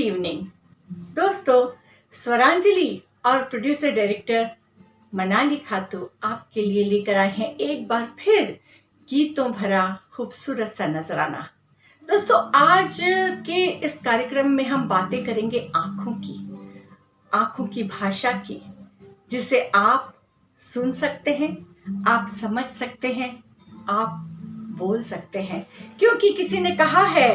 Evening दोस्तों। स्वरांजलि और producer director Manali खातू आपके लिए लेकर आए हैं एक बार फिर गीतों भरा खूबसूरत सा नजराना। दोस्तों, आज के इस कार्यक्रम में हम बातें करेंगे आंखों की भाषा की, जिसे आप सुन सकते हैं, आप समझ सकते हैं, आप बोल सकते हैं, क्योंकि किसी ने कहा है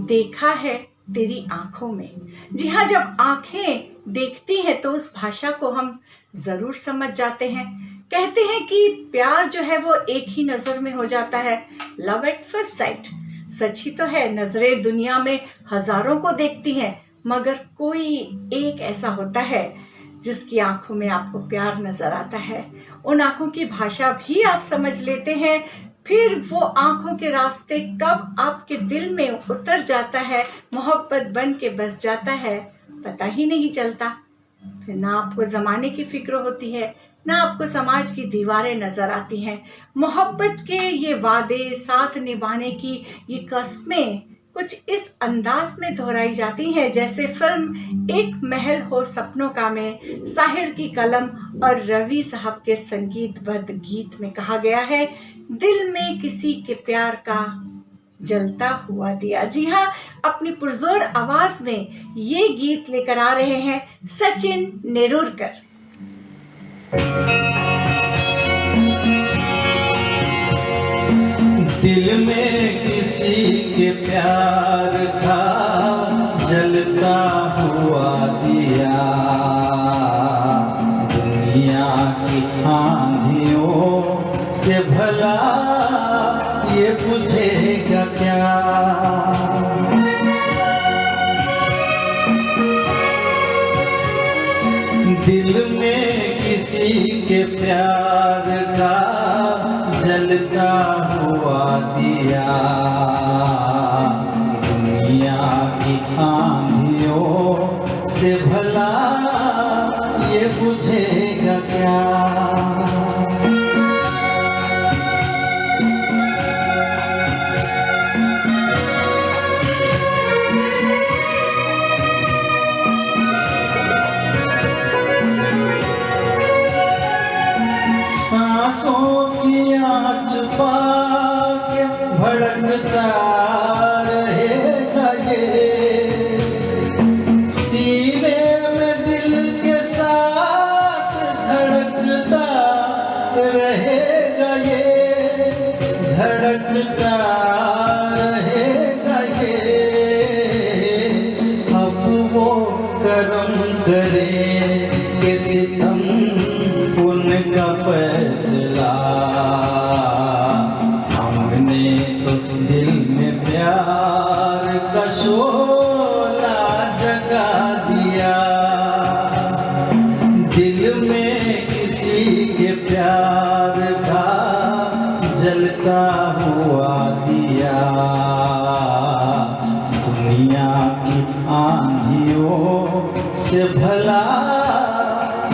देखा है तेरी आंखों में। जी हाँ, जब आंखें देखती हैं तो उस भाषा को हम जरूर समझ जाते हैं। कहते हैं कि प्यार जो है वो एक ही नजर में हो जाता है, लव एट फर्स्ट साइट। सच ही तो है, नजरें दुनिया में हजारों को देखती हैं, मगर कोई एक ऐसा होता है जिसकी आंखों में आपको प्यार नजर आता है। उन आंखों की भाषा भी आप समझ लेते हैं, फिर वो आंखों के रास्ते कब आपके दिल में उतर जाता है, मोहब्बत बन के बस जाता है, पता ही नहीं चलता। फिर ना आपको जमाने की फिक्र होती है, ना आपको समाज की दीवारें नजर आती हैं। मोहब्बत के ये वादे, साथ निभाने की ये कस्में कुछ इस अंदाज में दोहराई जाती हैं जैसे फिल्म एक महल हो सपनों का में साहिर की कलम और रवि साहब के संगीतबद्ध गीत में कहा गया है, दिल में किसी के प्यार का जलता हुआ दिया। जी हाँ, अपनी पुरजोर आवाज में ये गीत लेकर आ रहे हैं सचिन नेरुरकर। दिल में किसी के प्यार का जलता हुआ दिया, दुनिया की आंधियों से भला ये बुझेगा क्या। दिल में किसी के प्यार का जलता हुआ दिया, दुनिया की आंधियों से भला ये बुझेगा क्या। सांसों की आँच पाके भड़कता रहेगा ये, सीने में दिल के साथ धड़कता रहेगा ये, धड़कता रहेगा ये। अब वो करम करे कि सितम उनका फैसला, हमने तो दिल में प्यार का शोला जगा दिया। दिल में किसी के प्यार का जलता हुआ दिया, दुनिया की आंधियों से भला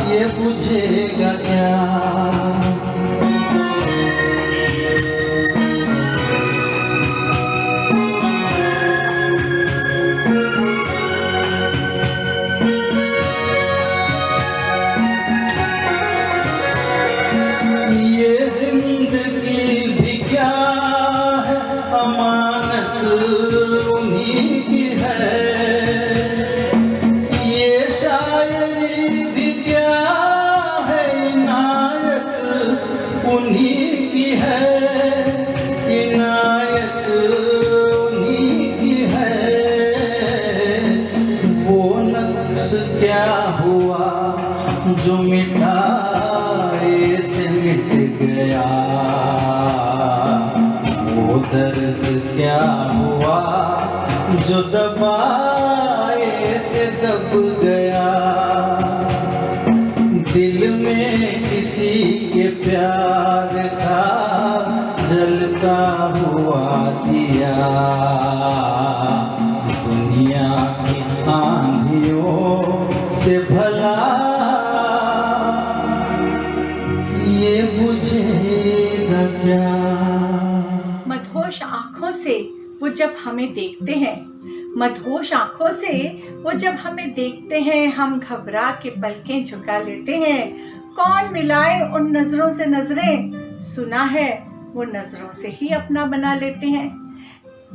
ये बुझेगा क्या। ये जिंदगी भी क्या है, अमानत उन्हीं की है। ये शायरी भी क्या है, इनायत उन्हीं की है, इनायत उन्हीं की है। वो नक्श क्या हुआ जो मिटाए से मिट गया, वो दर्द क्या हुआ जो दबाए से दब गया। दिल में किसी के प्यार का जलता हुआ दिया, दुनिया की आंधियों से भला ये बुझेगा क्या। मदहोश आंखों से वो जब हमें देखते हैं मदहोश आंखों से वो जब हमें देखते हैं, हम घबरा के पलकें झुका लेते हैं। कौन मिलाए उन नजरों से नजरें, सुना है वो नजरों से ही अपना बना लेते हैं।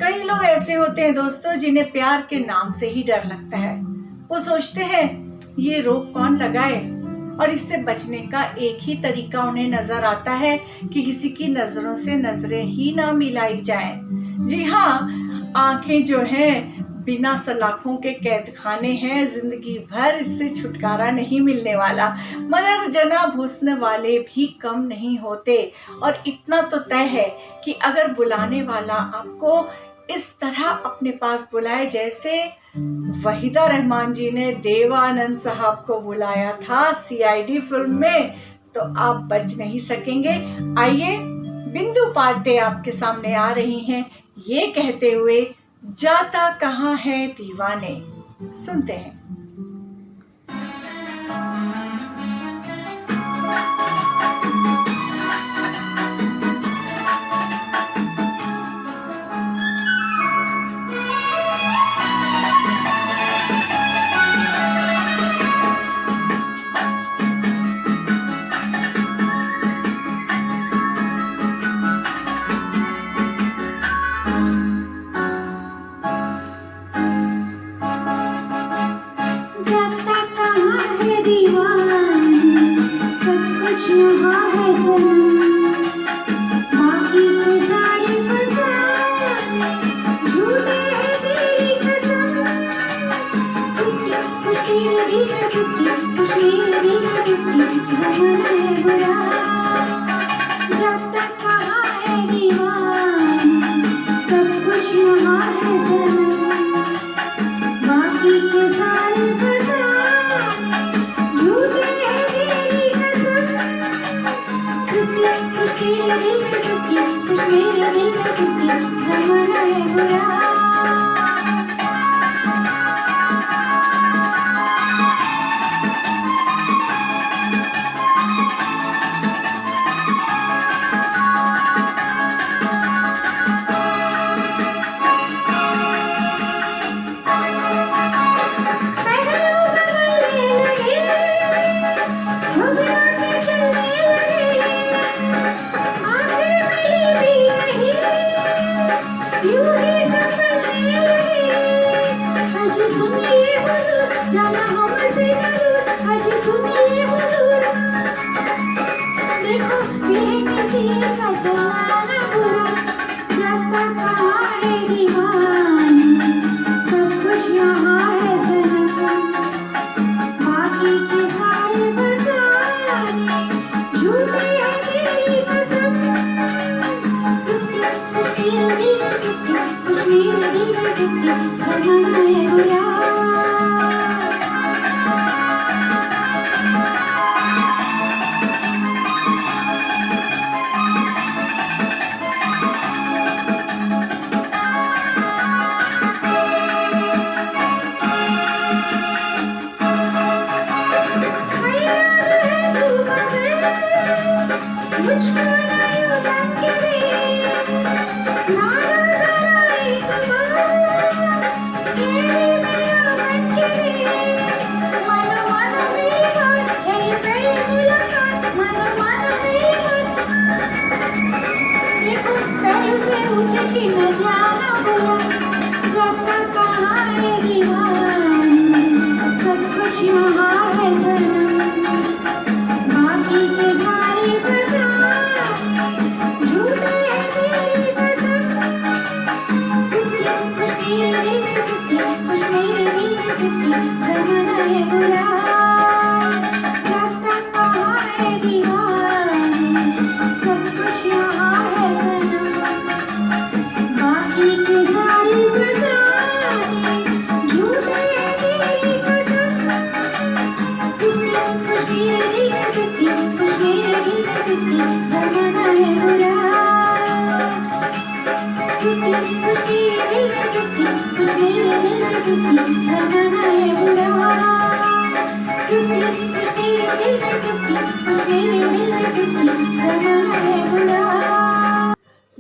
कई लोग ऐसे होते हैं दोस्तों, जिन्हें प्यार के नाम से ही डर लगता है। वो सोचते हैं ये रोक कौन लगाए, और इससे बचने का एक ही तरीका उन्हें नजर आता है कि किसी की नजरों से नजरें ही ना मिलाई जाए। जी हाँ, आंखें जो हैं बिना सलाखों के कैद खाने हैं, जिंदगी भर इससे छुटकारा नहीं मिलने वाला। मगर जनाब हुस्न वाले भी कम नहीं होते, और इतना तो तय है कि अगर बुलाने वाला आपको इस तरह अपने पास बुलाए जैसे वहीदा रहमान जी ने देवानंद साहब को बुलाया था सीआईडी फिल्म में, तो आप बच नहीं सकेंगे। आइए, बिंदु पांडे आपके सामने आ रही हैं ये कहते हुए, जाता कहाँ है दीवाने। सुनते हैं।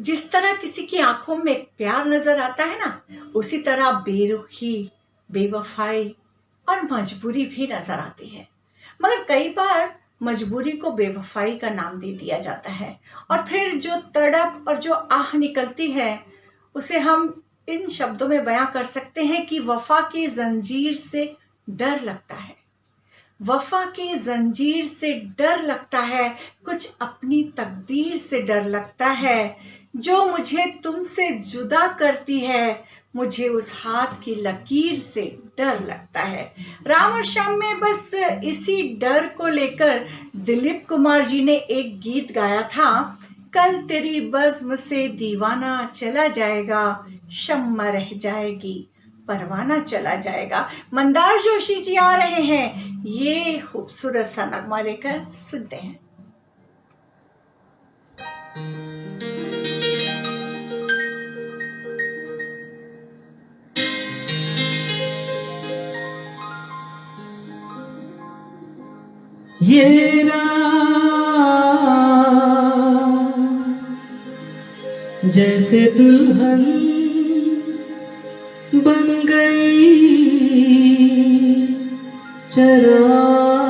जिस तरह किसी की आंखों में प्यार नजर आता है ना, उसी तरह बेरुखी, बेवफाई और मजबूरी भी नजर आती है। मगर कई बार मजबूरी को बेवफाई का नाम दे दिया जाता है, और फिर जो तड़प और जो आह निकलती है उसे हम इन शब्दों में बयां कर सकते हैं कि वफा की जंजीर से डर लगता है। वफा की जंजीर से डर लगता है, कुछ अपनी तकदीर से डर लगता है, जो मुझे तुमसे जुदा करती है, मुझे उस हाथ की लकीर से डर लगता है। राम और श्याम में बस इसी डर को लेकर दिलीप कुमार जी ने एक गीत गाया था, कल तेरी बज़्म से दीवाना चला जाएगा, शम्मा रह जाएगी, परवाना चला जाएगा। मंदार जोशी जी आ रहे हैं, ये खूबसूरत सा नगमा लेकर सुनते हैं। ये रात जैसे दुल्हन बन गई चरागों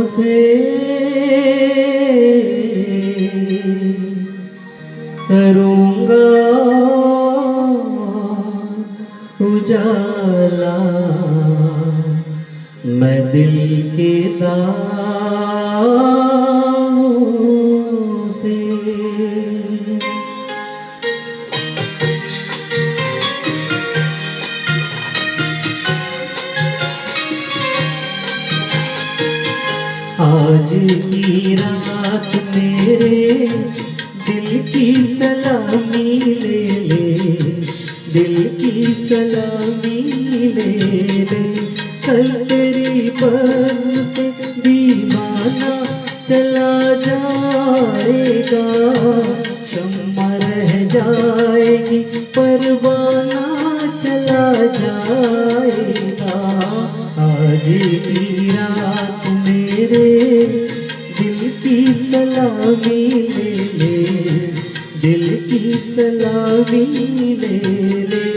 से, करूँगा उजाला मैं दिल के दागों से। आज की रात मेरे दिल की सलामी ले ले, दिल की सलामी ले ले, कल तेरी बज़्म से दीवाना चला जाएगा, शम्मा रह जाएगी, परवाना चला जाएगा। आज की रात मेरे दिल की सलामी ले ले, दिल की सलामी ले ले।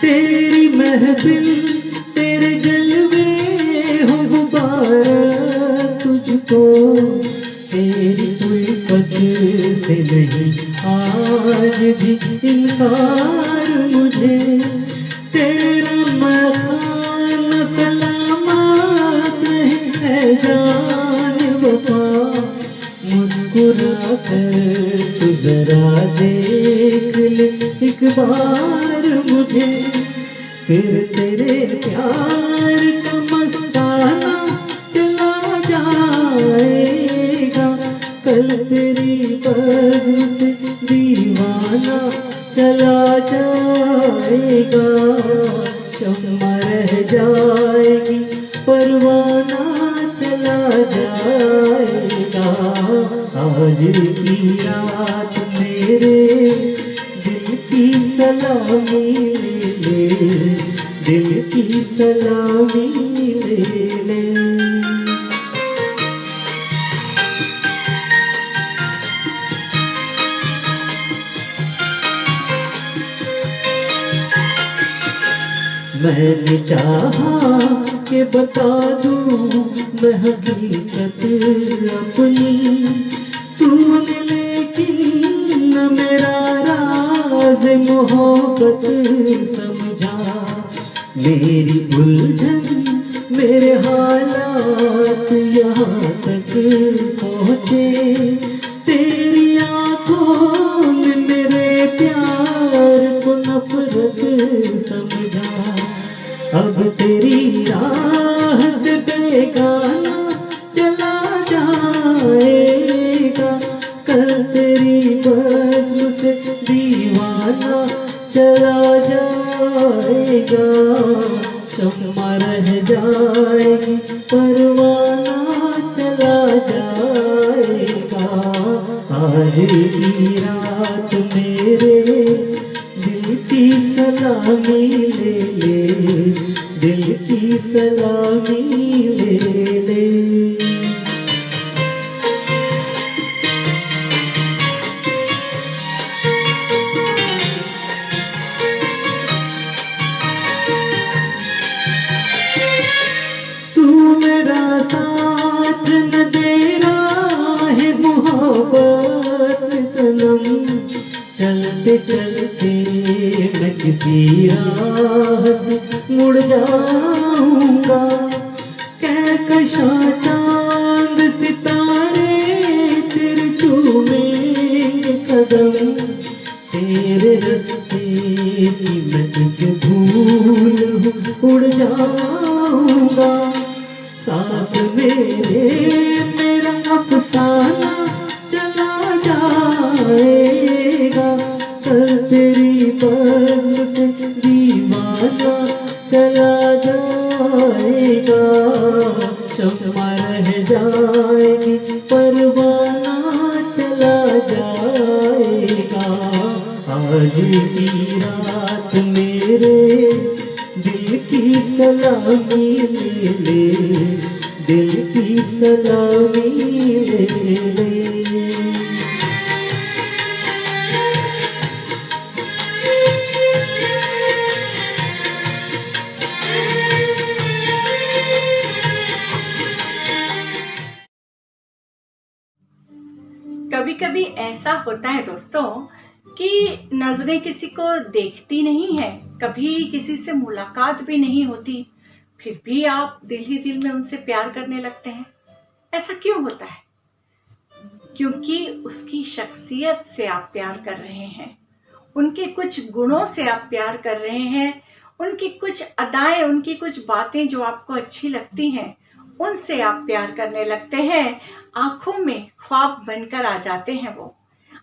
तेरी महफिल तेरे जलवे हो मुबारक तुझको, तेरी उल्फत से नहीं आज भी इनकार मुझे, तेरा मकान सलामत है जान वफा, मुस्कुरा कर तू जरा देख ले एक बार मुझे, फिर तेरे प्यार का मस्ताना चला जाएगा, कल तेरी बज़्म से दीवाना चला जाएगा, शम्मा रह जाएगी, परवाना चला जाएगा। आज की रात मेरे दिल की सलामी ले ले, दिल की सलामी ले ले। मैंने चाहा कि बता दूं मैं हकीकत अपनी, तूने लेकिन न मेरा राज मोहब्बत समझा, मेरी उलझन मेरे हालात यहाँ तक पहुँचे, तेरी आंखों में मेरे प्यार को नफरत समझा, अब तेरी राह से बेगाना चला जाएगा, कल तेरी बज़्म से दीवाना चला जाएगा, शम्मा रह जाएगी, परवाना चला जाएगा। आज की रात मेरे दिल की सलामी ले ले, दिल की सलामी ले ले। तू मेरा साथ न दे रहा है मोहब्बत सनम, चलते चलते मैं किसी राह से मुड़ जाऊंगा। कहकशा चांद सितारे तेरे चूमेंगे कदम, तेरे रास्ते की मैं तुझे भूल उड़ जाऊंगा। साथ मेरा अफसाना चला जाएगा, कल तेरी बज़्म से दीवाना चला जाएगा। शम्मा रह जाएगी परवाना चला जाएगा। आज की रात मेरे दिल की सलामी ले ले, दिल की सलामी ले ले। कभी कभी ऐसा होता है दोस्तों कि नजरें किसी को देखती नहीं है, कभी किसी से मुलाकात भी नहीं होती, फिर भी आप दिल ही दिल में उनसे प्यार करने लगते हैं। ऐसा क्यों होता है? क्योंकि उसकी शख्सियत से आप प्यार कर रहे हैं, उनके कुछ गुणों से आप प्यार कर रहे हैं, उनकी कुछ अदाएं, उनकी कुछ बातें जो आपको अच्छी लगती हैं, उनसे आप प्यार करने लगते हैं। आंखों में ख्वाब बनकर आ जाते हैं वो,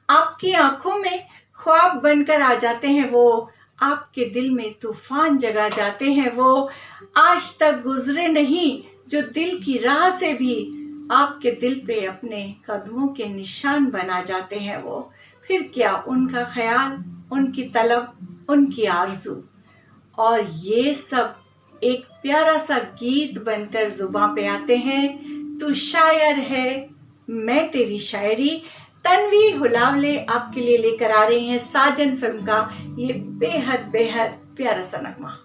आपकी आंखों में ख्वाब बनकर आ जाते हैं वो, आपके दिल में तूफान जगा जाते हैं वो। आज तक गुजरे नहीं जो दिल की राह से भी आपके दिल पे अपने कदमों के निशान बना जाते हैं वो। फिर क्या उनका ख्याल, उनकी तलब, उनकी आरज़ू, और ये सब एक प्यारा सा गीत बनकर जुबां पे आते हैं। तू शायर है, मैं तेरी शायरी। तन्वी हुलावले आपके लिए लेकर आ रही हैं साजन फिल्म का ये बेहद बेहद प्यारा सा नगमा।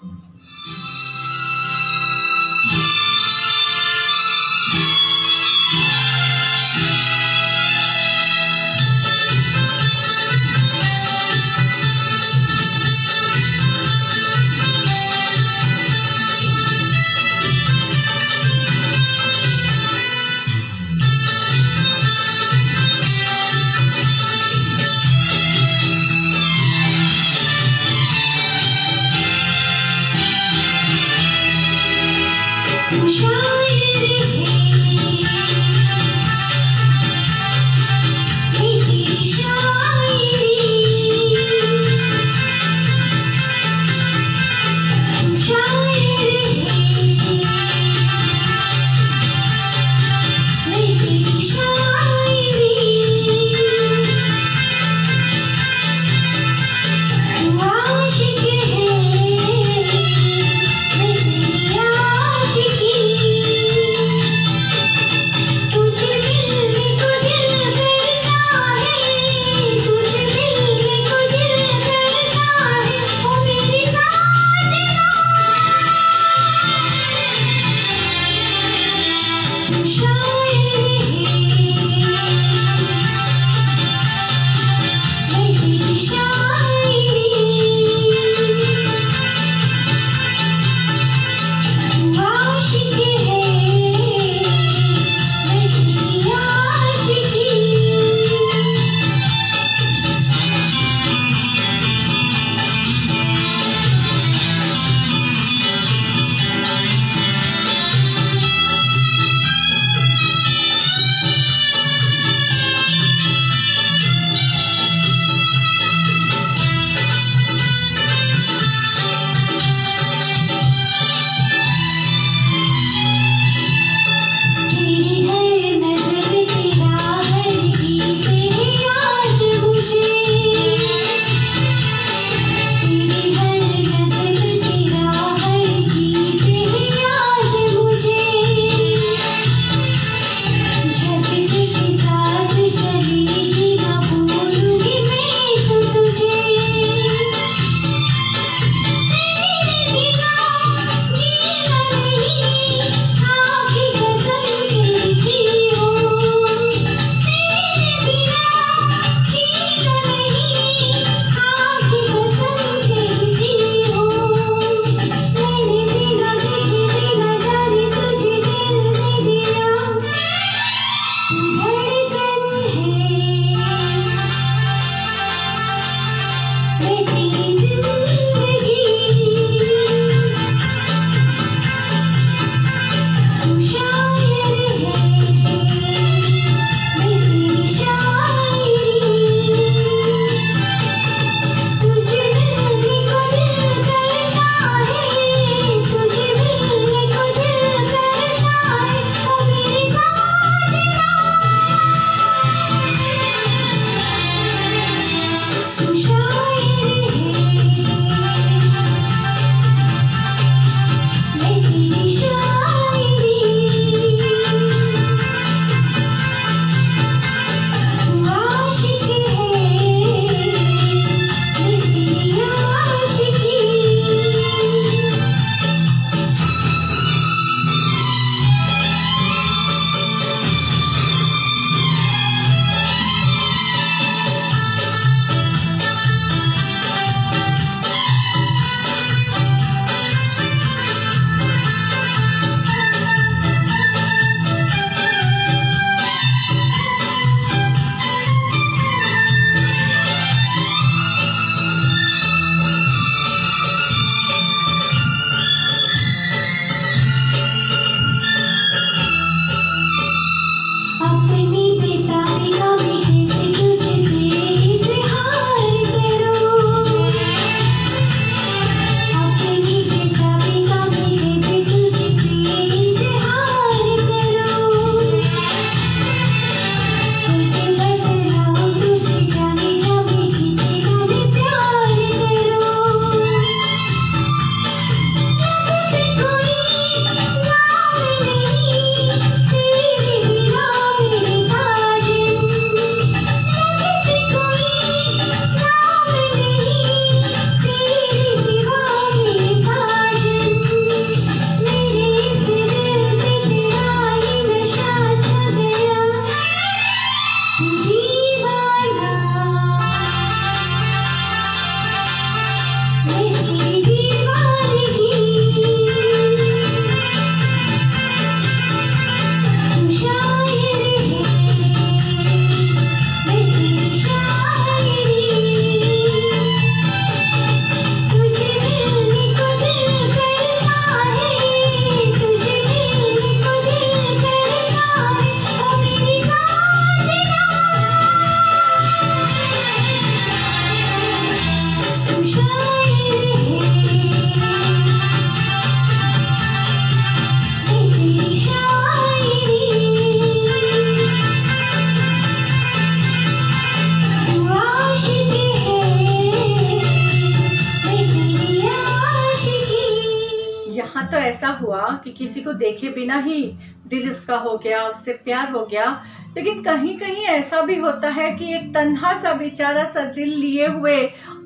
ऐसा हुआ कि किसी को देखे बिना ही दिल उसका हो गया, उससे प्यार हो गया। लेकिन कहीं कहीं ऐसा भी होता है कि एक तन्हा सा बेचारा सा दिल लिए हुए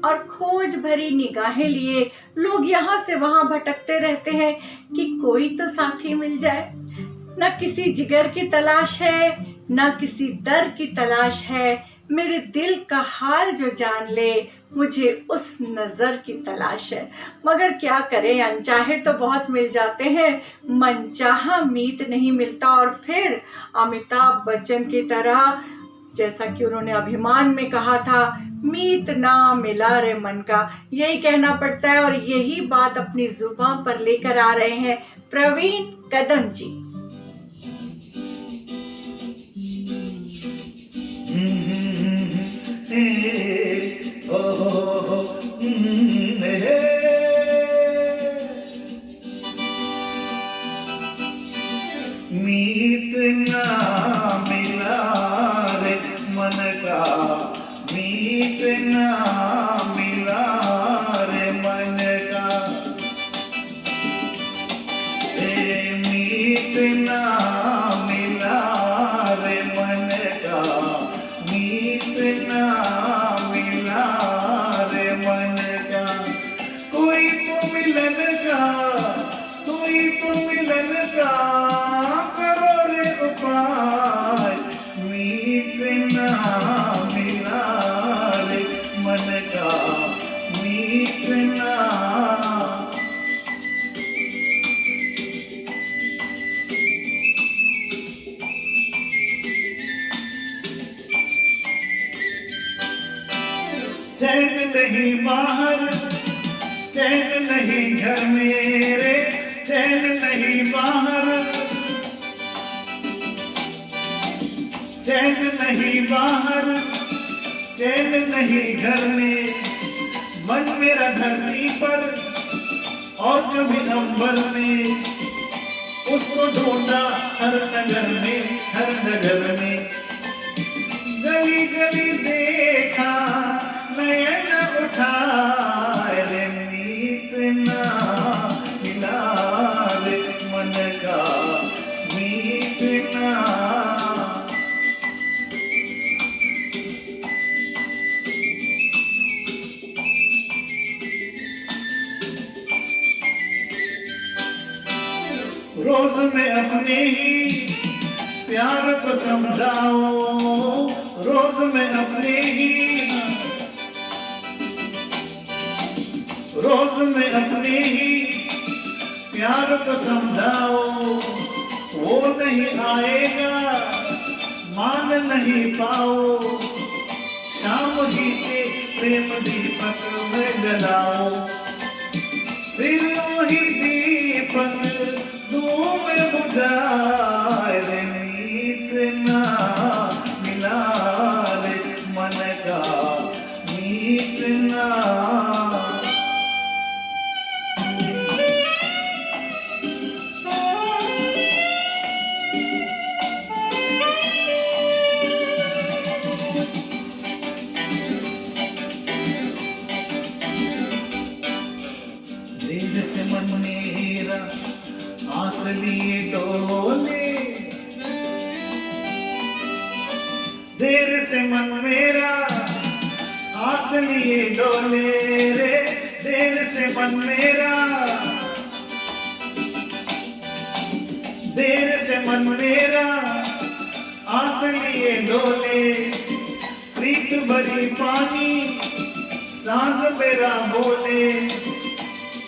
और खोज भरी निगाहें लिए लोग यहाँ से वहां भटकते रहते हैं कि कोई तो साथी मिल जाए। न किसी जिगर की तलाश है, न किसी दर की तलाश है, मेरे दिल का हाल जो जान ले, मुझे उस नजर की तलाश है। मगर क्या करें, अनचाहे तो बहुत मिल जाते हैं, मनचाहा मीत नहीं मिलता। और फिर अमिताभ बच्चन की तरह, जैसा कि उन्होंने अभिमान में कहा था, मीत ना मिला रे मन का, यही कहना पड़ता है। और यही बात अपनी जुबान पर लेकर आ रहे हैं प्रवीण कदम जी। मीत ना मिला रे मन का, मीत ना मिला रे मन का, मीत ना मिला रे मन का, मीत ना मिला रे मन का। कोई तो मिलन का, कोई तो मिलन का करो रे उपाय, मीत ना मिला रे मन का, मीत ना। चैन नहीं बाहर, चैन नहीं घर मेरे, चैन नहीं बाहर, चैन नहीं बाहर, चैन नहीं घर में। मन मेरा धरती पर और कभी अंबर में, उसको ढूंढा हर नगर में, हर नगर में। गली गली देखा, नयन उठाए रे, मीत ना मिला रे मन का, मीत ना। रोज में अपने ही प्यार को समझाओ, रोज में अपने ही, रोज में अपने ही प्यार को समझाओ। वो नहीं आएगा, मान नहीं पाओ, शाम ही से प्रेम दीपक में जलाओ। फिर वही दीपक धूम में बुझाए रे, मीत ना मिला रे मन का, मीत ना। दिल से मन मेरा आस लिए डोले, देर से मन मेरा आस लिए डोले रे, देर से मन मेरा, देर से मन मेरा आस लिए डोले। प्रीत भरी पानी सांस मेरा बोले,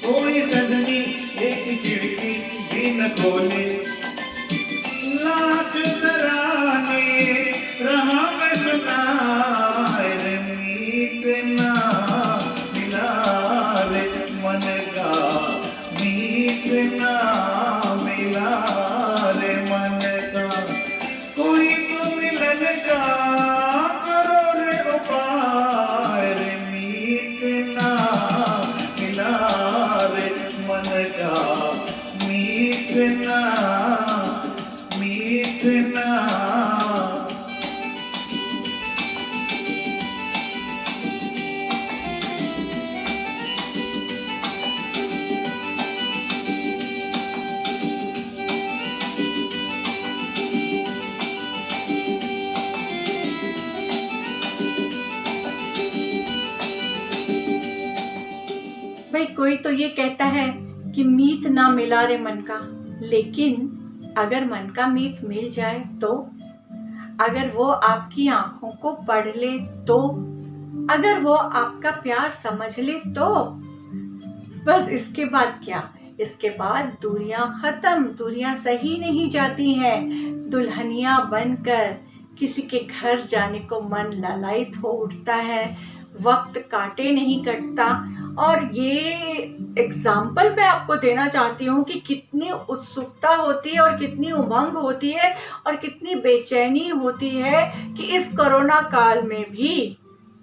कोई सजनी एक खिड़की भी न खोले। लाख तराने रहा मैं सुनाए रे, मीत ना मिला रे मन का, मीत ना मिला रे मन का। कोई तो मिलन का करो रे उपाय रे, मीत ना मिला रे मन का, मीत ना, मीत ना। भाई कोई तो ये कहता है कि मीत ना मिला रे मन का, लेकिन अगर मन का मीत मिल जाए तो, अगर वो आपकी आंखों को पढ़ ले तो, अगर वो आपका प्यार समझ ले तो, बस इसके बाद क्या? इसके बाद दूरियां खत्म। दूरियां सही नहीं जाती हैं। दुल्हनिया बनकर किसी के घर जाने को मन ललायत हो उठता है, वक्त काटे नहीं कटता। और ये एग्जाम्पल मैं आपको देना चाहती हूँ कि कितनी उत्सुकता होती है और कितनी उमंग होती है और कितनी बेचैनी होती है कि इस कोरोना काल में भी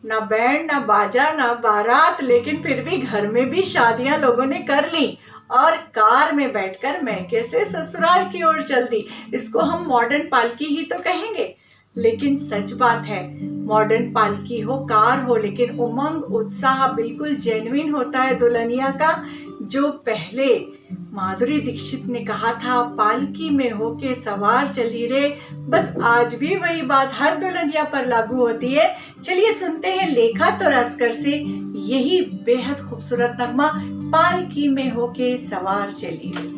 ना बैंड ना बाजा ना बारात, लेकिन फिर भी घर में भी शादियां लोगों ने कर ली और कार में बैठकर मैके से ससुराल की ओर चल दी। इसको हम मॉडर्न पालकी ही तो कहेंगे। लेकिन सच बात है, मॉडर्न पालकी हो कार हो, लेकिन उमंग उत्साह बिल्कुल जेन्युइन होता है दुल्हनिया का। जो पहले माधुरी दीक्षित ने कहा था, पालकी में होके सवार चली रे, बस आज भी वही बात हर दुल्हनिया पर लागू होती है। चलिए सुनते हैं लेखा तोरस्कर से यही बेहद खूबसूरत नगमा, पालकी में होके सवार चली रे।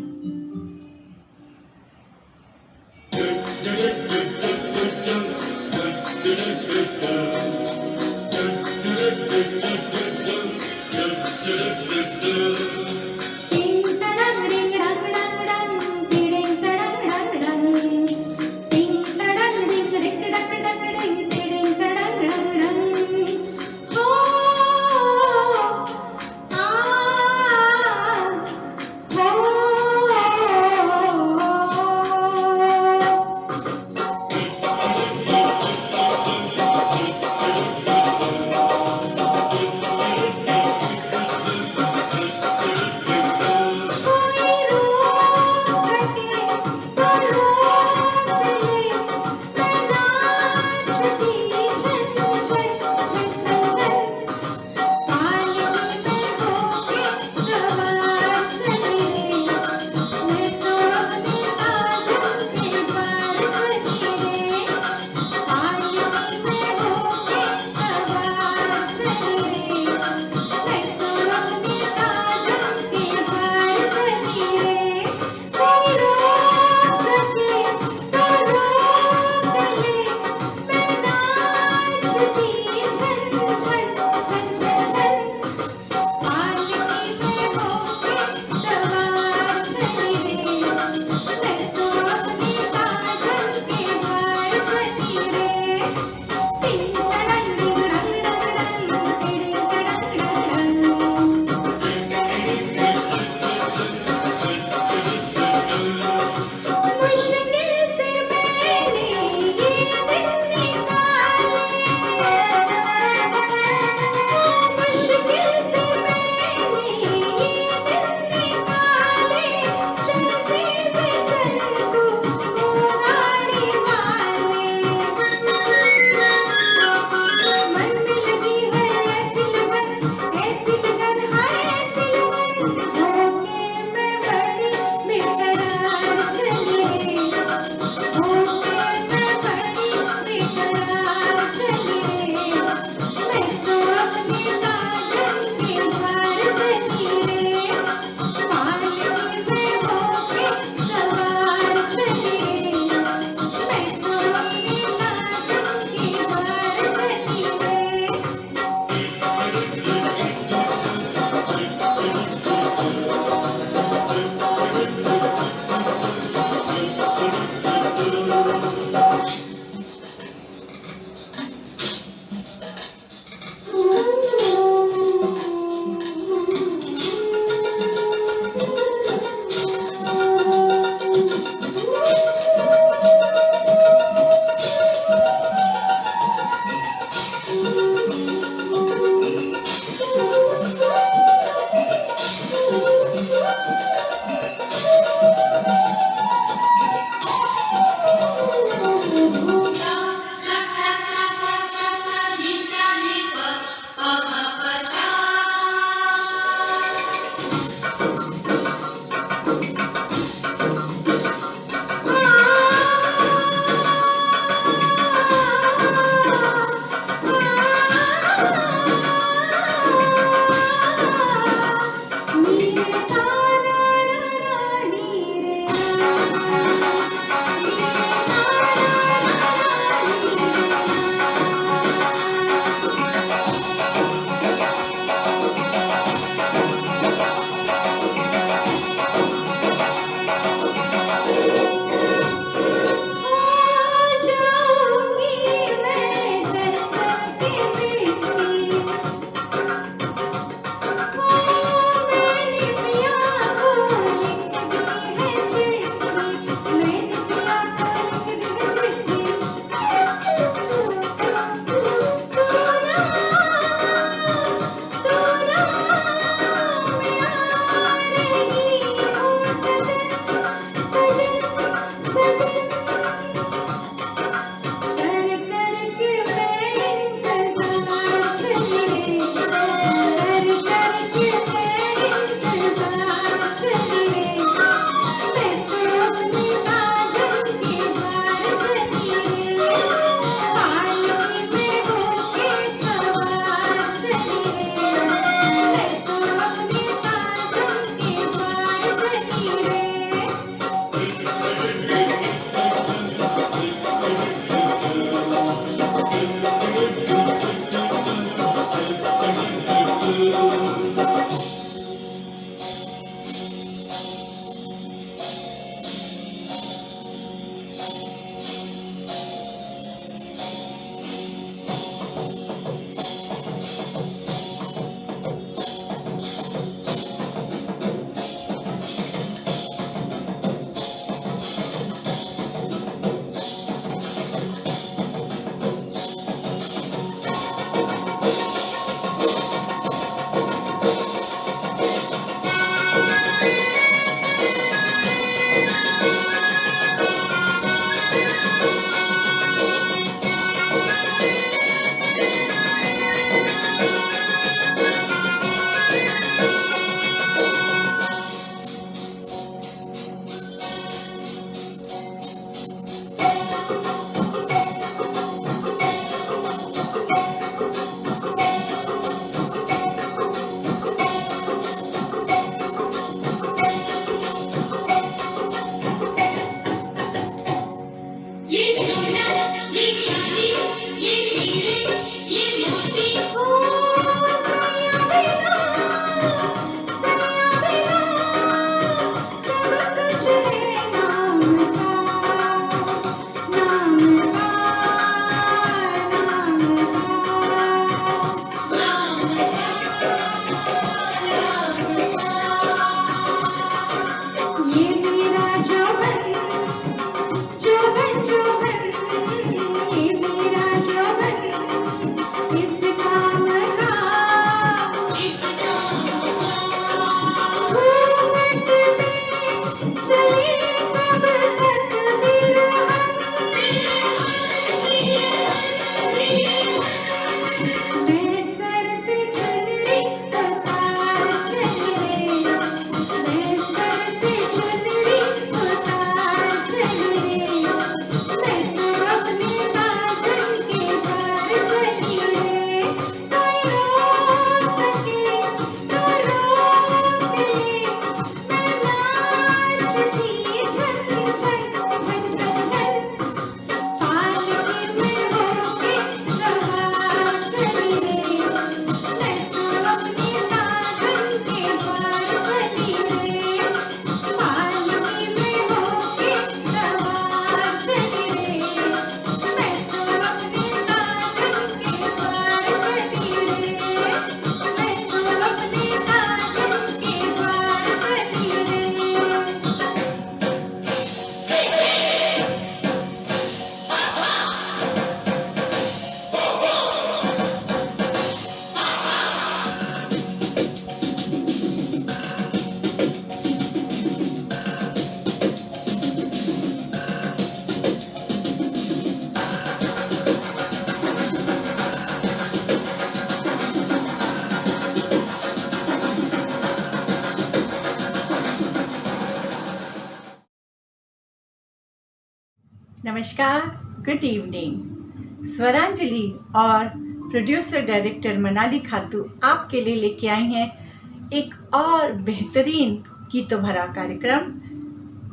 नमस्कार, गुड इवनिंग। स्वरांजलि और प्रोड्यूसर डायरेक्टर मनाली खातू आपके लिए लेके आई हैं एक और बेहतरीन गीतों भरा कार्यक्रम,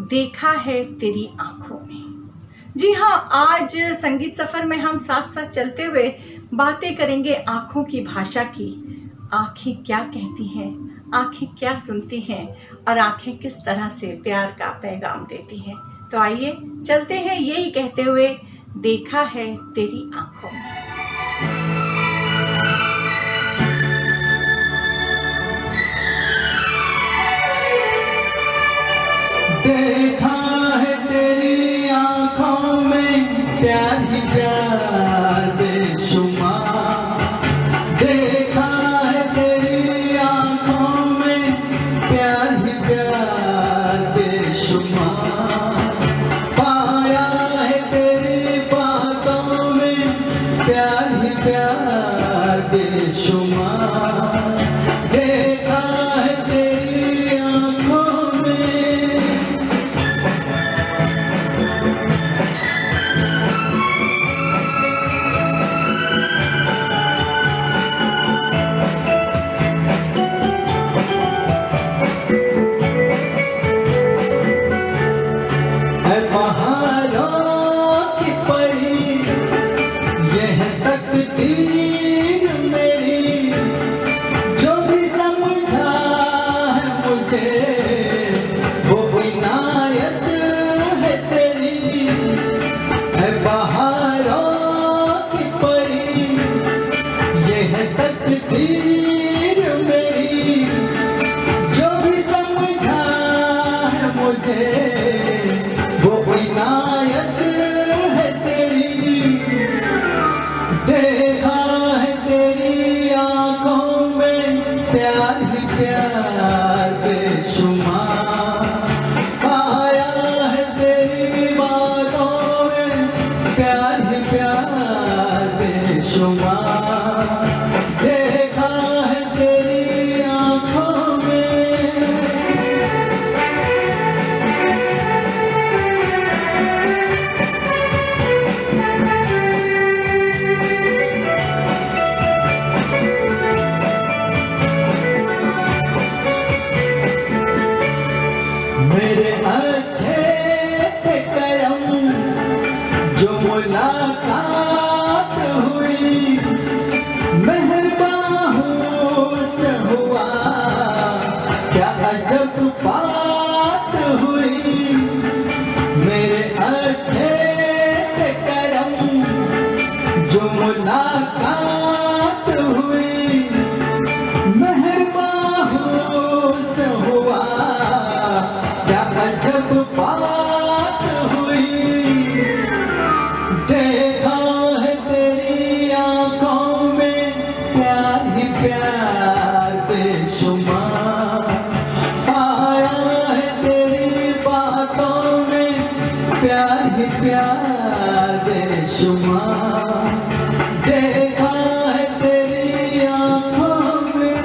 देखा है तेरी आंखों में। जी हाँ, आज संगीत सफर में हम साथ साथ चलते हुए बातें करेंगे आंखों की भाषा की। आंखें क्या कहती हैं, आंखें क्या सुनती हैं और आंखें किस तरह से प्यार का पैगाम देती हैं। तो आइए चलते हैं यही कहते हुए, देखा है तेरी आंखों में। देखा है तेरी आंखों में प्यार ही प्यार बेशुमार। देखा है तेरी आंखों में प्यार ही प्यार बेशुमार। पाया है तेरी बातों में प्यार ही प्यार बेशुमार। देखा है तेरी आंखों में। है पहाड़ों की परी यह तकदीर मेरी, जो भी समझा है मुझे वो इनायत है तेरी। है पहाड़ों की परी यह तकदीर मेरी, जो भी समझा है मुझे वो इनायत है तेरी। देखा है तेरी आंखों में प्यार ही प्यार बेशुमार। पाया है तेरी बातों में प्यार ही प्यार बेशुमार। देखा है तेरी आंखों में। मेरे अच्छे थे करम जो मुलाकात हुई, मेहरबान हुस्न हुआ क्या अजब बात हुई। मेरे अच्छे थे करम जो मुलाकात हुई, मेहरबान हुस्न हुआ क्या अजब बात हुई। देखा है तेरी आंखों में प्यार ही प्यार बेशुमार। पाया है तेरी बातों में प्यार ही प्यार बेशुमार। देखा है तेरी आंखों में।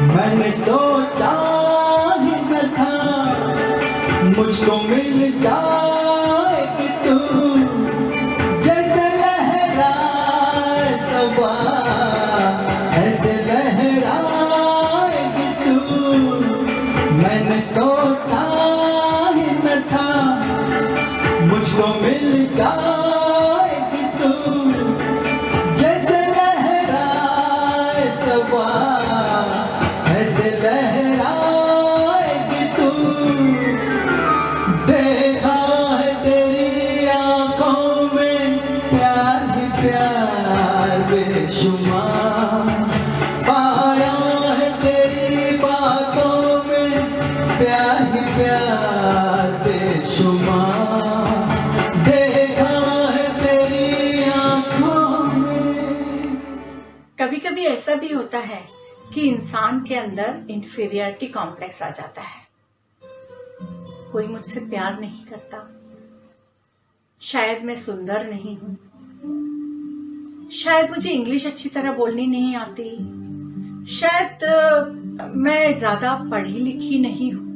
मैंने सोचा ही न था मुझको मिल जाएगी तू, जैसे लहराए सबा ऐसे लहराएगी तू। मैंने सोचा ही न था मुझको मिल जाएगी तू, जैसे लहराए सबा ऐसे लहराएगी तू। देखा है तेरी आंखों में प्यार ही प्यार बेशुमार। पाया है तेरी बातों में प्यार ही प्यार बेशुमार। देखा है तेरी आंखों में। कभी कभी ऐसा भी होता है कि इंसान के अंदर इंफीरियरिटी कॉम्प्लेक्स आ जाता है। कोई मुझसे प्यार नहीं करता, शायद मैं सुंदर नहीं हूं, शायद मुझे इंग्लिश अच्छी तरह बोलनी नहीं आती, शायद मैं ज्यादा पढ़ी लिखी नहीं हूं,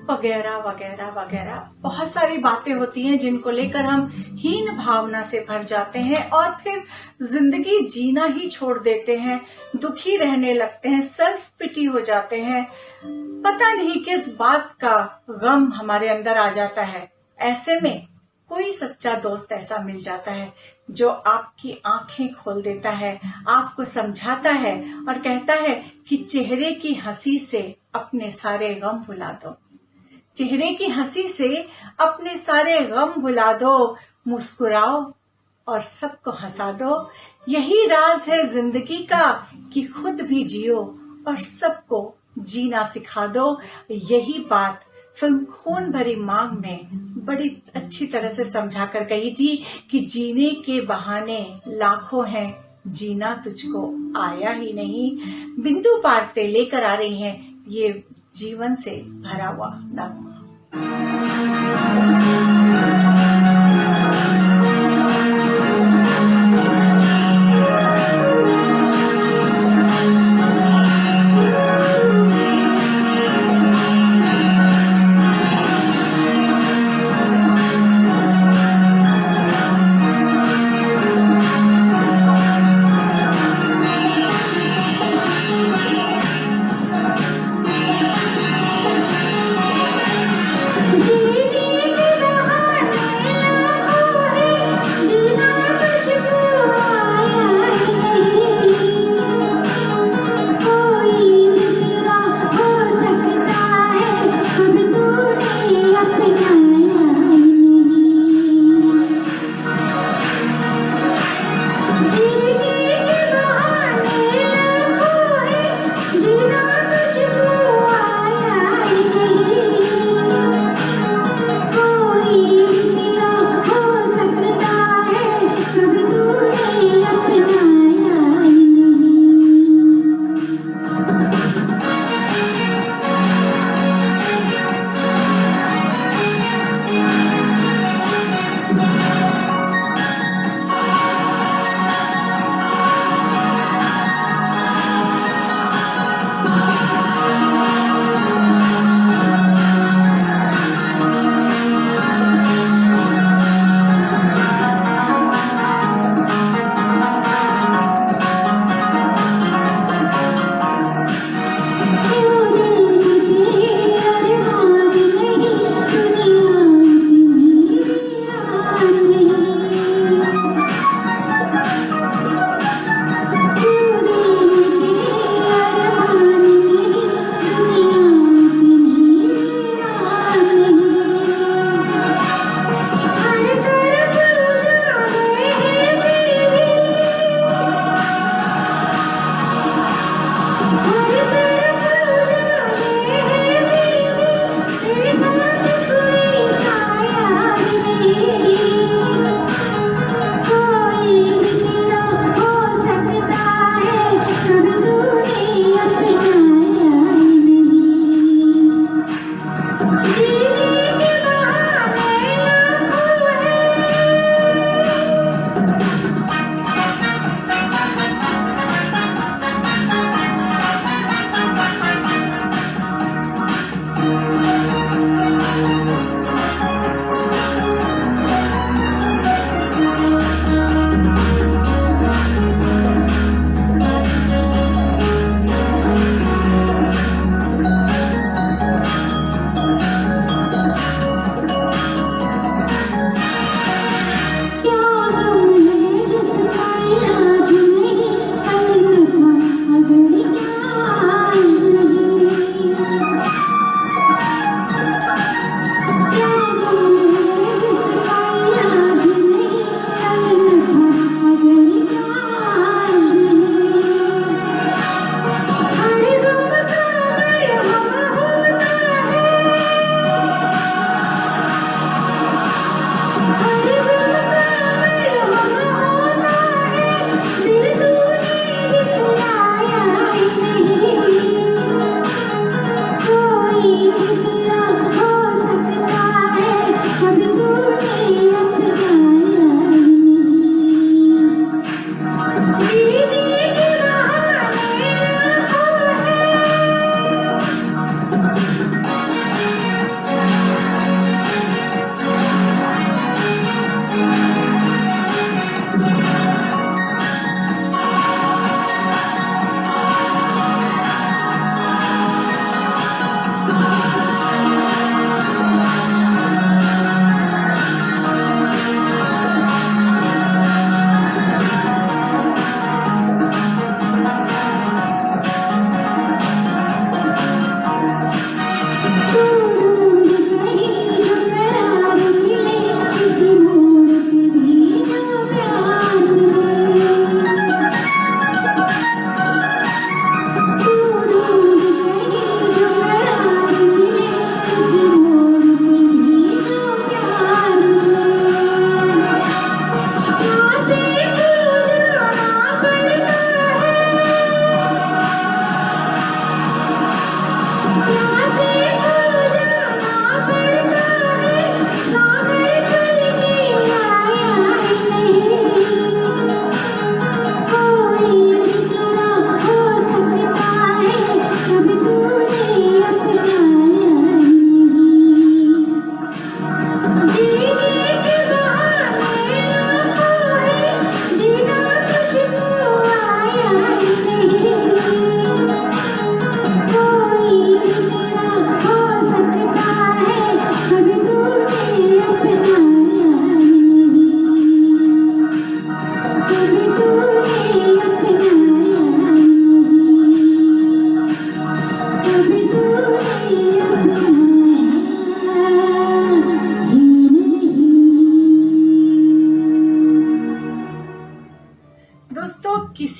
वगैरह वगैरह वगैरह। बहुत सारी बातें होती हैं जिनको लेकर हम हीन भावना से भर जाते हैं और फिर जिंदगी जीना ही छोड़ देते हैं, दुखी रहने लगते हैं, सेल्फ पिटी हो जाते हैं। पता नहीं किस बात का गम हमारे अंदर आ जाता है। ऐसे में कोई सच्चा दोस्त ऐसा मिल जाता है जो आपकी आंखें खोल देता है, आपको समझाता है और कहता है कि चेहरे की हंसी से अपने सारे गम भुला दो, चेहरे की हंसी से अपने सारे गम भुला दो, मुस्कुराओ और सबको हंसा दो। यही राज है जिंदगी का कि खुद भी जियो और सबको जीना सिखा दो। यही बात फिल्म खून भरी मांग में बड़ी अच्छी तरह से समझा कर कही थी कि जीने के बहाने लाखों हैं, जीना तुझको आया ही नहीं। बिंदु पारते लेकर आ रही हैं ये जीवन से भरा हुआ नगमा। जीने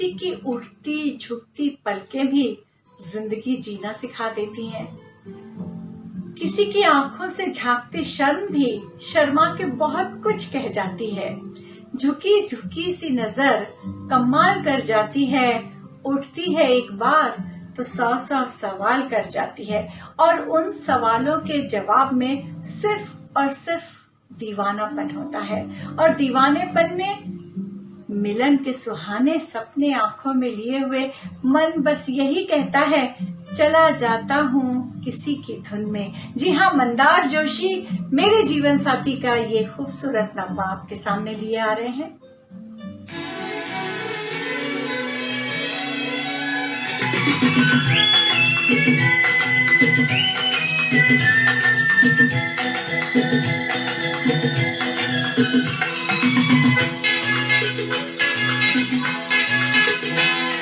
किसी की उठती झुकती पलकें भी जिंदगी जीना सिखा देती हैं। किसी की आंखों से झांकती शर्म भी शर्मा के बहुत कुछ कह जाती है। झुकी झुकी सी नजर कमाल कर जाती है, उठती है एक बार तो 100 सवाल कर जाती है, और उन सवालों के जवाब में सिर्फ और सिर्फ दीवानापन होता है। और दीवानेपन में मिलन के सुहाने सपने आंखों में लिए हुए मन बस यही कहता है, चला जाता हूँ किसी की धुन में। जी हाँ, मंदार जोशी मेरे जीवन साथी का ये खूबसूरत नगमा आपके सामने लिए आ रहे हैं।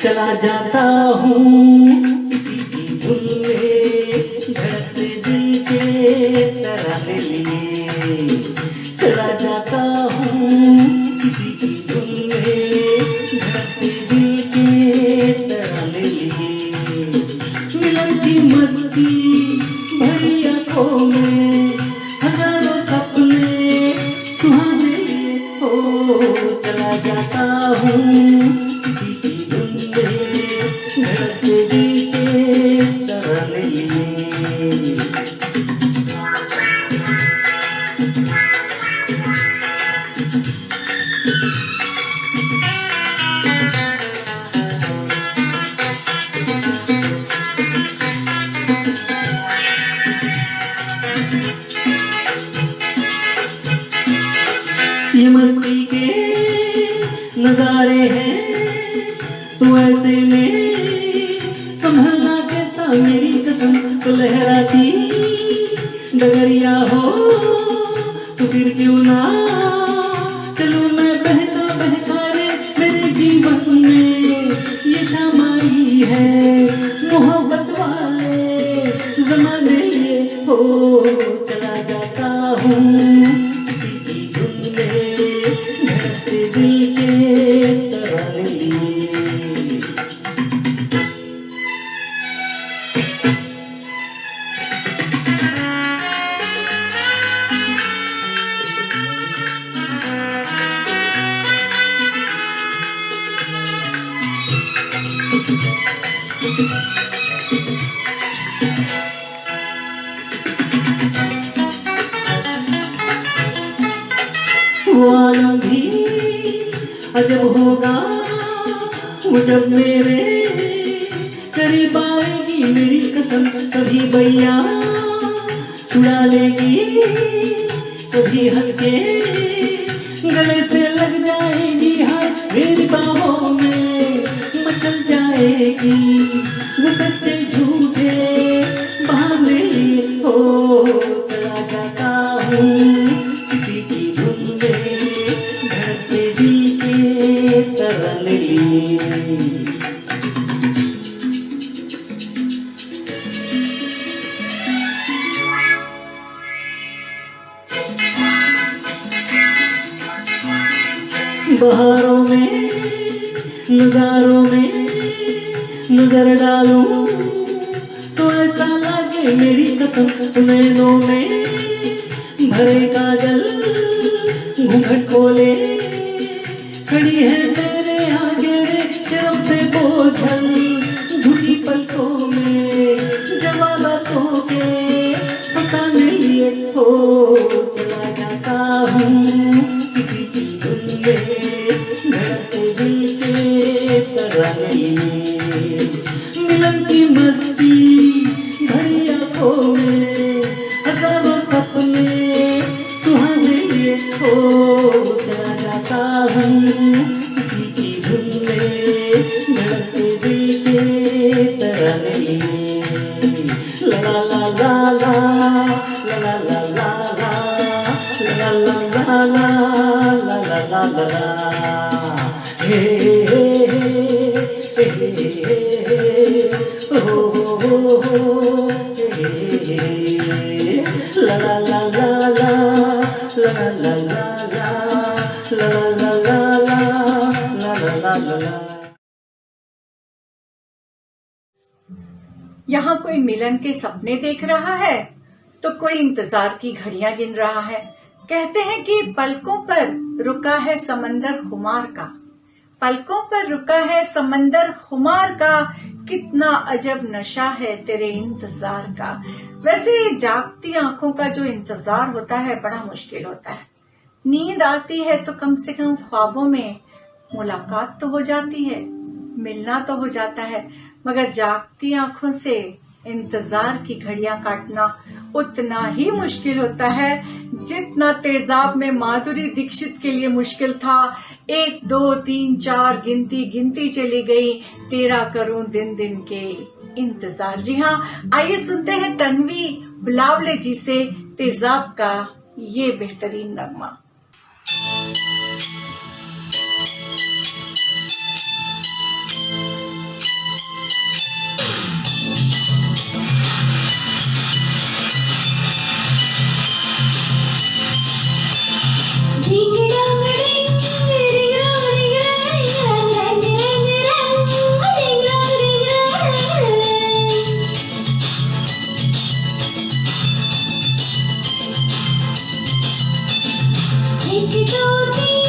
चला जाता हूँ किसी की धुन में, धड़कते दिल के तराने लिए। चला जाता हूँ किसी की धुन में, धड़कते दिल के तराने लिए। मिलन की मस्ती भरी आंखों में, हजारों सपने सुहाने हो। चला जाता हूँ किसी की धुन में, धड़कते दिल के तराने लिए। ये मस्ती के नजारे हैं, तो ऐसे में संभलना कैसा मेरी कसम। तो लहराती डगरिया हो तो फिर क्यों ना चलूं मैं बहता बहता रे। मेरे जीवन में ये शाम आई है, मोहब्बत वाले जमाने हो। चला जाता हूँ किसी की धुन में, धड़कते दिल के तराने लिए। वो आलम भी अजब होगा, वो जब मेरे करीब आएगी मेरी कसम। कभी भैया छुड़ा लेगी, कभी हंस के गले से लग जाएगी। हाय मेरी बाहों में मचल जाएगी, वो सच्चे झूठे बहाने हो। चला जाता हूँ किसी की धुन में, धड़कते दिल के तराने लिए। बहारों में नजारों में नजर डालूं तो ऐसा लागे मेरी कसम। नैनों में भरे काजल घूंघट खोले, खड़ी है मेरे आगे रे शर्म से बोझल। झूठी पलकों में जवाबातों के फसाने लिए हो। चला जाता हूँ किसी की धुन में, धड़कते दिल के तराने लिए। मिलन की मस्ती भरी आंखों में, हजारों सपने सुहाने हो। चला जाता हूँ किसी की धुन में, धड़कते दिल के तराने लिए। ला ला ला ला ला ला ला ला ला ला ला ला ला ला ला। हे हे हे हे हो हो हे ला ला ला ला ला ला ला ला ला ला ला ला ला ला ला ला ला। यहाँ कोई मिलन के सपने देख रहा है तो कोई इंतजार की घड़ियां गिन रहा है। कहते हैं कि पलकों पर रुका है समंदर खुमार का, पलकों पर रुका है समंदर खुमार का, कितना अजब नशा है तेरे इंतजार का। वैसे जागती आंखों का जो इंतजार होता है बड़ा मुश्किल होता है। नींद आती है तो कम से कम ख्वाबों में मुलाकात तो हो जाती है, मिलना तो हो जाता है, मगर जागती आंखों से इंतजार की घड़ियां काटना उतना ही मुश्किल होता है जितना तेजाब में माधुरी दीक्षित के लिए मुश्किल था। 1 2 3 4 गिनती गिनती चली गई, तेरा करूं दिन दिन के इंतजार। जी हाँ, आइए सुनते हैं तन्वी बुलावले जी से तेजाब का ये बेहतरीन नगमा। एक दो तीन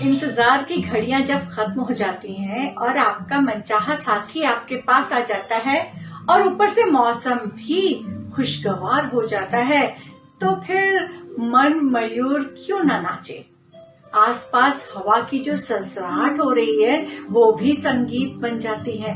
इंतजार की घड़ियां जब खत्म हो जाती हैं और आपका मनचाहा साथी आपके पास आ जाता है और ऊपर से मौसम भी खुशगवार हो जाता है, तो फिर मन मयूर क्यों ना नाचे। आसपास हवा की जो सनसनाहट हो रही है वो भी संगीत बन जाती है,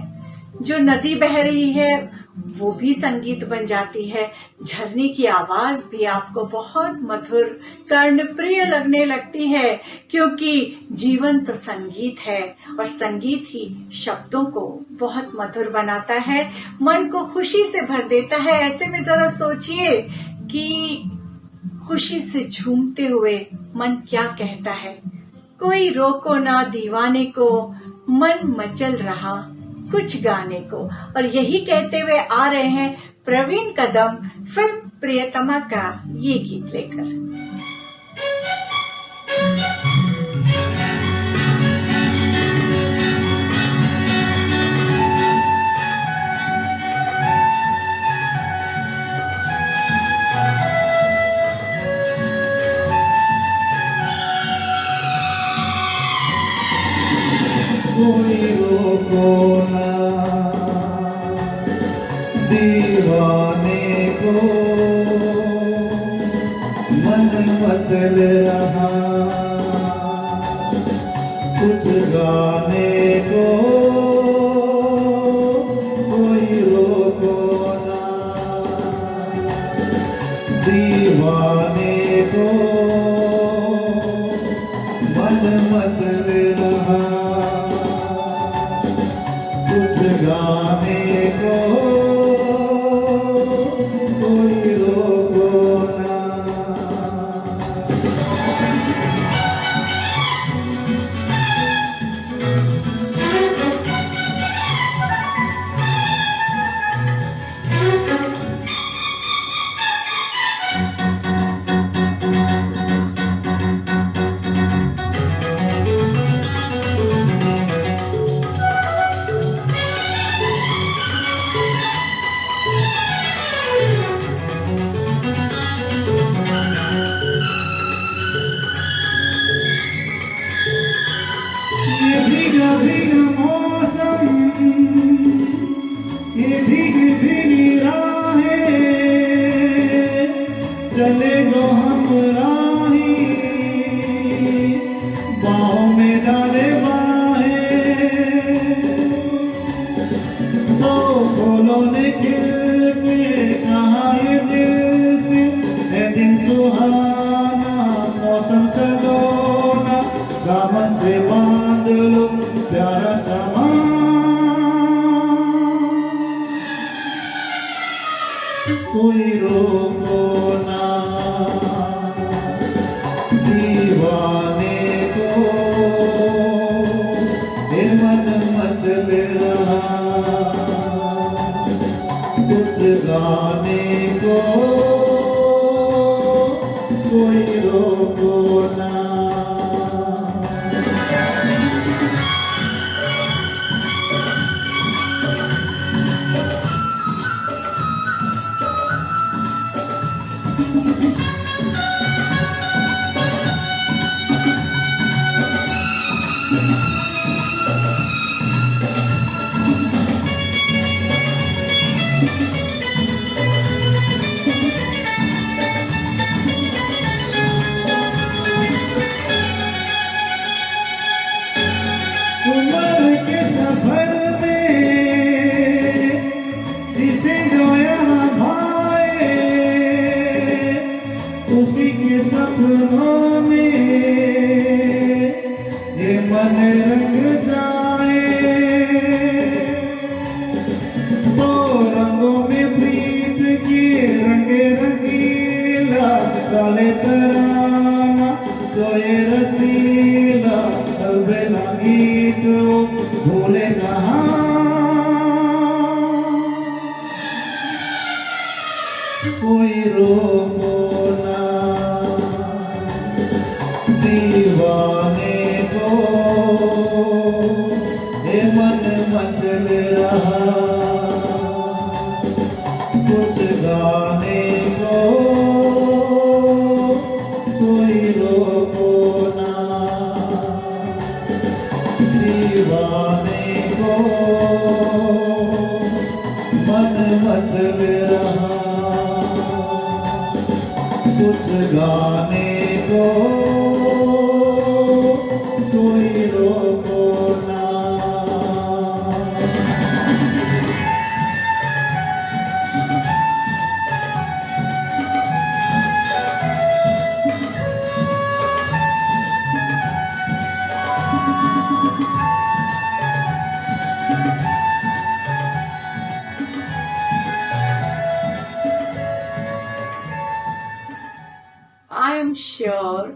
जो नदी बह रही है वो भी संगीत बन जाती है, झरने की आवाज भी आपको बहुत मधुर कर्णप्रिय लगने लगती है, क्योंकि जीवन तो संगीत है और संगीत ही शब्दों को बहुत मधुर बनाता है, मन को खुशी से भर देता है। ऐसे में जरा सोचिए कि खुशी से झूमते हुए मन क्या कहता है, कोई रोको ना दीवाने को, मन मचल रहा कुछ गाने को। और यही कहते हुए आ रहे हैं प्रवीण कदम फिल्म प्रियतमा का ये गीत लेकर। कोई रोको ना दीवाने को, मन मचल रहा कुछ गाने को। कोई रोको ना दीवाने को, मन मचल रहा कुछ गाने को। कोई रोको ना। ये भीगा भीगा मौसम, ये भीगी भीगी राहें, चले जो हम राही, बाहों में डाले बाहें। तो फूलों ने खिल के कहा ये दिल से है दिन सुहाना, मौसम सलोना, दामन से बांध लो प्यारा समा। कोई रोको ना दीवाने को, ये मन मचल रहा कुछ गाने को। कोई रोको ना। उम्र के सफर में जिसे जो यहाँ भाए, उसी के सपनों में ये मन रंग जाए। दो रंगों में प्रीत की रंग रंगीला, काले तराना तो ये रसीला, अलबेला गीत वो भूले कहाँ। कोई रोको ना दीवाने को, दीवाने को मन मत रहा, कुछ गाने को कोई रोको ना। आई एम श्योर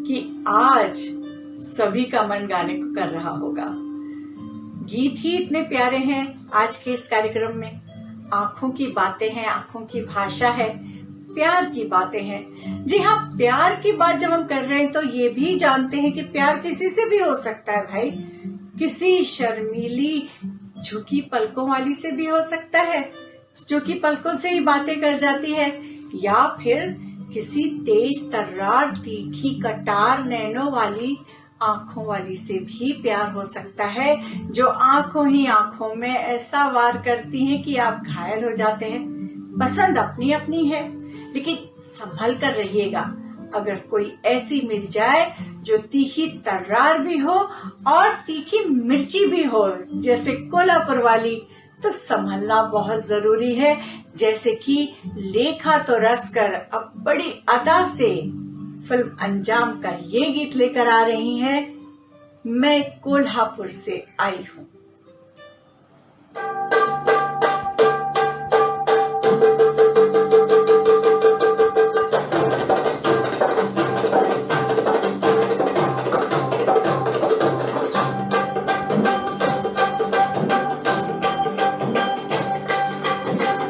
कि आज सभी का मन गाने को कर रहा होगा। गीत ही इतने प्यारे हैं आज के इस कार्यक्रम में। आंखों की बातें हैं, आंखों की भाषा है, प्यार की बातें हैं। जी हाँ, प्यार की बात जब हम कर रहे हैं तो ये भी जानते हैं कि प्यार किसी से भी हो सकता है भाई। किसी शर्मीली झुकी पलकों वाली से भी हो सकता है, जो कि पलकों से ही बातें कर जाती है, या फिर किसी तेज तर्रार तीखी कटार नैनों वाली आंखों वाली से भी प्यार हो सकता है, जो आंखों ही आंखों में ऐसा वार करती हैं कि आप घायल हो जाते हैं। पसंद अपनी अपनी है, लेकिन संभल कर रहिएगा। अगर कोई ऐसी मिल जाए जो तीखी तर्रार भी हो और तीखी मिर्ची भी हो, जैसे कोल्हापुर वाली, तो संभलना बहुत जरूरी है। जैसे कि लेखा तो रस कर अब बड़ी अदा से फिल्म अंजाम का ये गीत लेकर आ रही हैं, मैं कोल्हापुर से आई हूँ।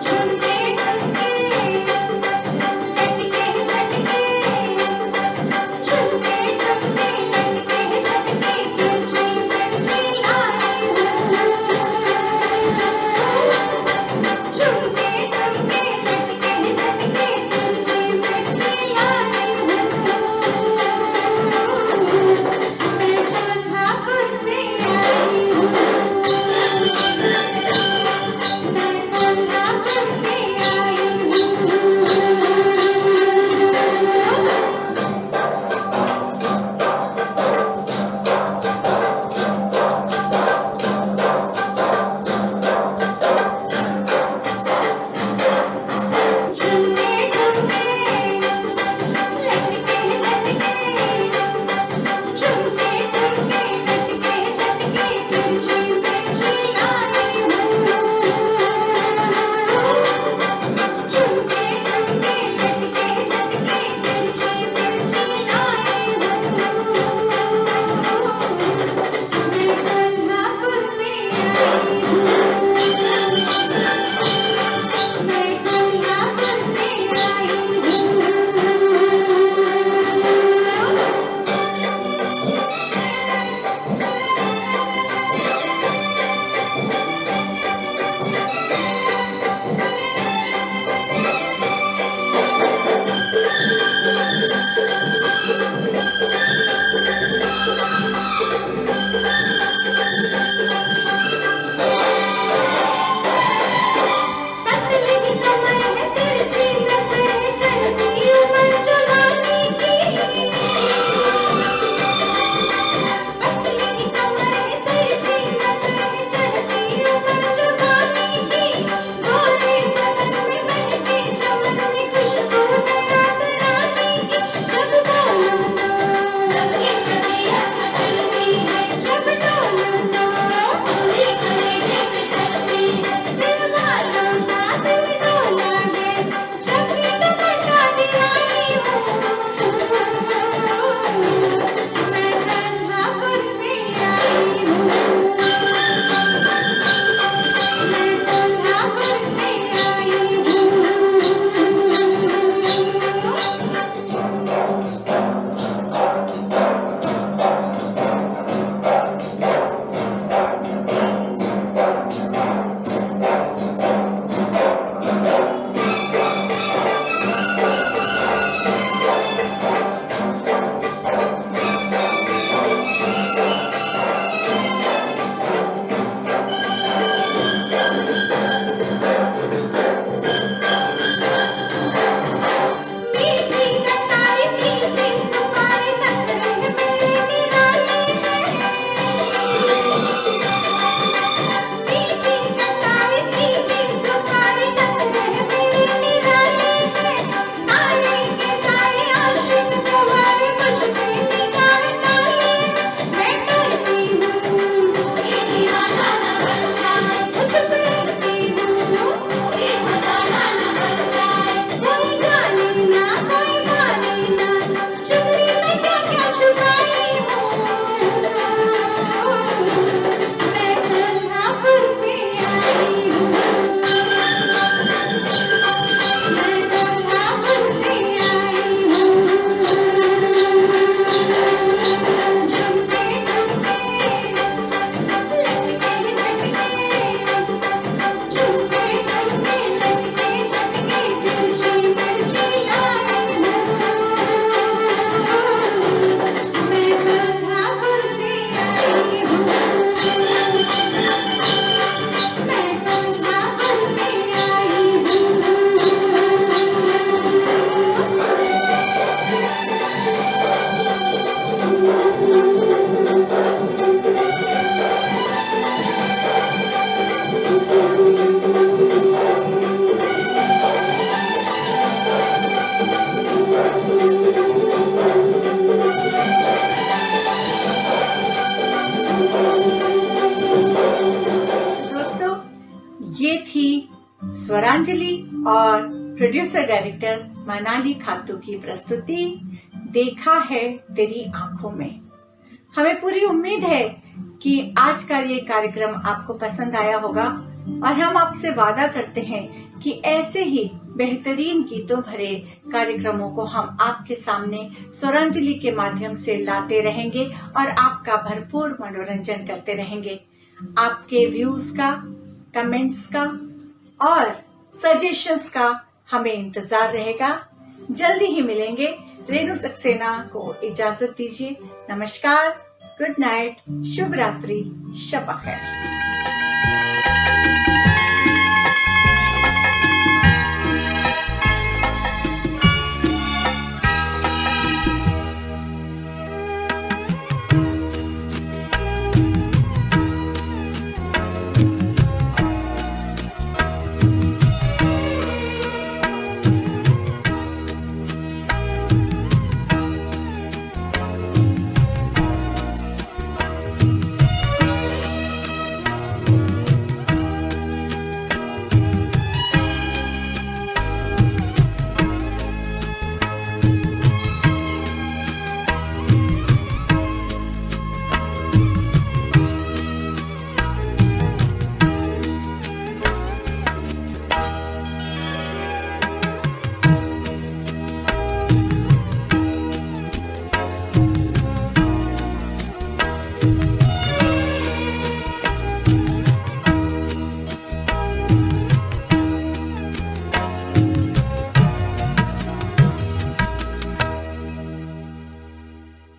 झुमके झुमके लटके झटके तुझी मिर्ची लाई हूँ। स्वरांजलि और प्रोड्यूसर डायरेक्टर मनाली खातू की प्रस्तुति देखा है तेरी आंखों में। हमें पूरी उम्मीद है कि आज का ये कार्यक्रम आपको पसंद आया होगा और हम आपसे वादा करते हैं कि ऐसे ही बेहतरीन गीतों भरे कार्यक्रमों को हम आपके सामने स्वरांजलि के माध्यम से लाते रहेंगे और आपका भरपूर मनोरंजन करते रहेंगे। आपके व्यूज का, कमेंट्स का और सजेशंस का हमें इंतजार रहेगा। जल्दी ही मिलेंगे। रेणु सक्सेना को इजाजत दीजिए। नमस्कार, गुड नाइट, शुभ रात्रि, शब खैर।